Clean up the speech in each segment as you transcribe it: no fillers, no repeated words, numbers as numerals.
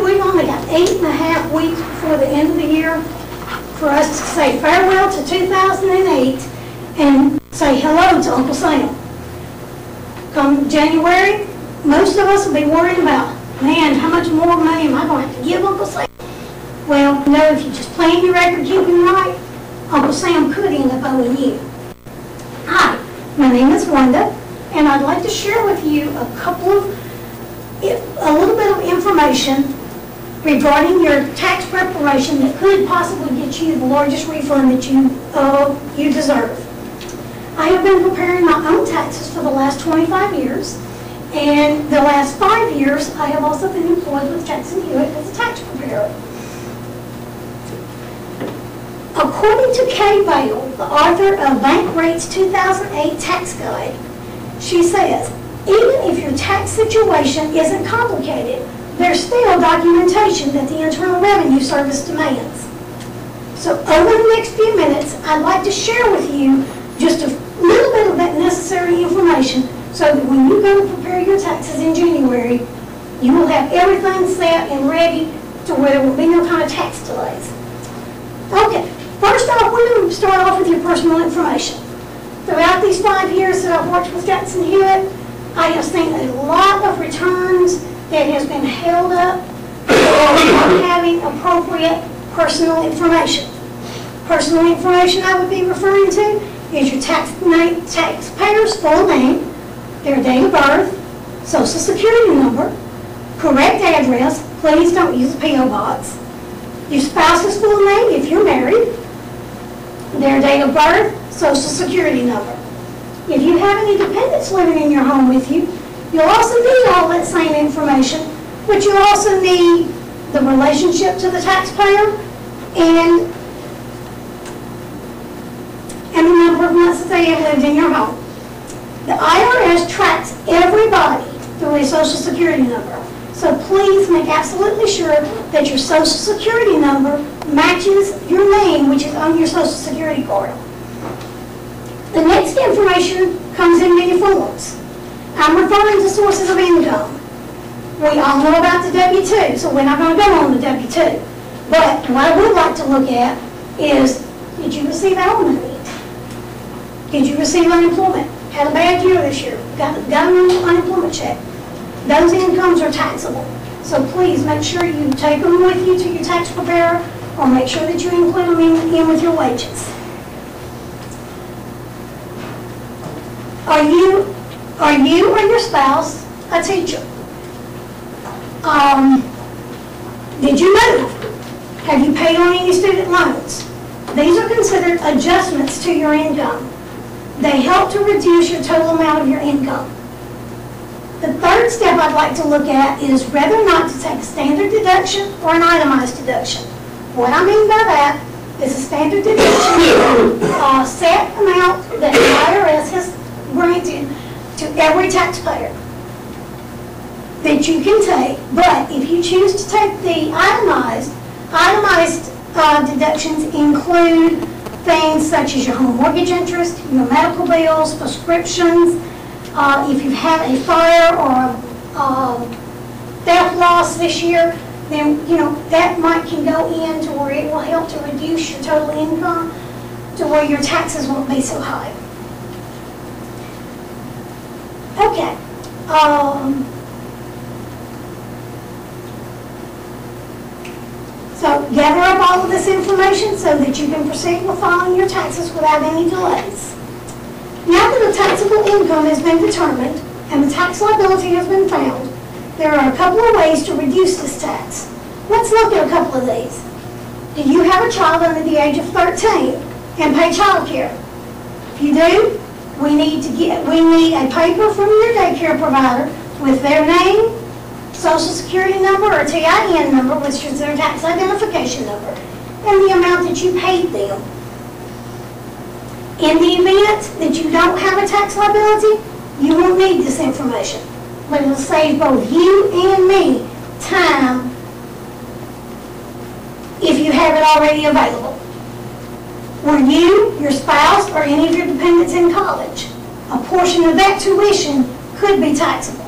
we've only got 8.5 weeks before the end of the year for us to say farewell to 2008 and say hello to Uncle Sam. Come January, most of us will be worried about, man, how much more money am I going to have to give Uncle Sam? Well, you know, if you just plan your record keeping right, Uncle Sam could end up owing you. Hi, my name is Wanda, and I'd like to share with you a little bit of information regarding your tax preparation that could possibly get you the largest refund that you deserve. I have been preparing my own taxes for the last 25 years, and the last 5 years I have also been employed with Jackson Hewitt as a tax preparer. According to Kay Bale, the author of Bank Rates 2008 Tax Guide, she says, even if your tax situation isn't complicated, there's still documentation that the Internal Revenue Service demands. So over the next few minutes, I'd like to share with you just a little bit of that necessary information so that when you go to prepare your taxes in January, you will have everything set and ready to where there will be no kind of tax delays. Okay, first off, we're going to start off with your personal information. Throughout these 5 years that I've worked with Jackson Hewitt, I have seen a lot of returns that has been held up for not having appropriate personal information. Personal information I would be referring to is your taxpayer's full name, their date of birth, social security number, correct address, please don't use a P.O. box, your spouse's full name if you're married, their date of birth, social security number. If you have any dependents living in your home with you, you'll also need all that same information, but you'll also need the relationship to the taxpayer and the number of months that they have lived in your home. The IRS tracks everybody through a social security number, so please make absolutely sure that your social security number matches your name, which is on your social security card. The next information comes in many forms. I'm referring to sources of income. We all know about the W-2, so we're not going to go on the W-2. But what I would like to look at is, did you receive alimony? Did you receive unemployment? Had a bad year this year. Got an unemployment check. Those incomes are taxable. So please make sure you take them with you to your tax preparer, or make sure that you include them in with your wages. Are you or your spouse a teacher? Did you move? Have you paid on any student loans? These are considered adjustments to your income. They help to reduce your total amount of your income. The third step I'd like to look at is whether or not to take a standard deduction or an itemized deduction. What I mean by that is a standard deduction, a set amount that the IRS has granted to every taxpayer that you can take, but if you choose to take the itemized deductions include things such as your home mortgage interest, your medical bills, prescriptions, if you've had a fire or a theft loss this year, then that can go in to where it will help to reduce your total income to where your taxes won't be so high. Okay. So gather up all of this information so that you can proceed with filing your taxes without any delays. Now that the taxable income has been determined and the tax liability has been found, there are a couple of ways to reduce this tax. Let's look at a couple of these. Do you have a child under the age of 13 and pay child care? If you do, we need a paper from your daycare provider with their name, social security number or TIN number, which is their tax identification number, and the amount that you paid them. In the event that you don't have a tax liability, you won't need this information, but it'll save both you and me time if you have it already available. Were you, your spouse, or any of your dependents in college, a portion of that tuition could be taxable.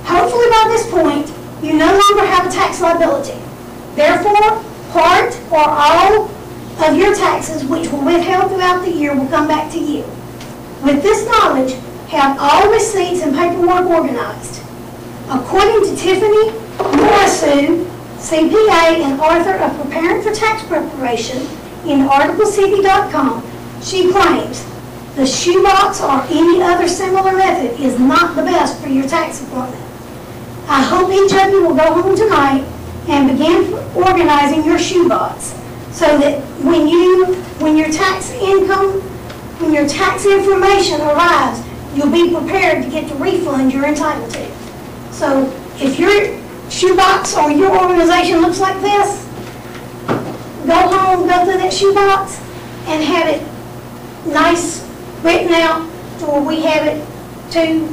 Hopefully by this point, you no longer have a tax liability. Therefore, part or all of your taxes, which were withheld throughout the year, will come back to you. With this knowledge, have all receipts and paperwork organized. According to Tiffany Morrisou, CPA and author of Preparing for Tax Preparation in articlecv.com, she claims the shoebox or any other similar method is not the best for your tax appointment. I hope each of you will go home tonight and begin organizing your shoebox so that when your tax information arrives, you'll be prepared to get the refund you're entitled to. So if your shoebox or your organization looks like this, go home, go through that shoebox, and have it nice written out to where we have it to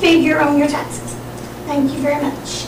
figure on your taxes. Thank you very much.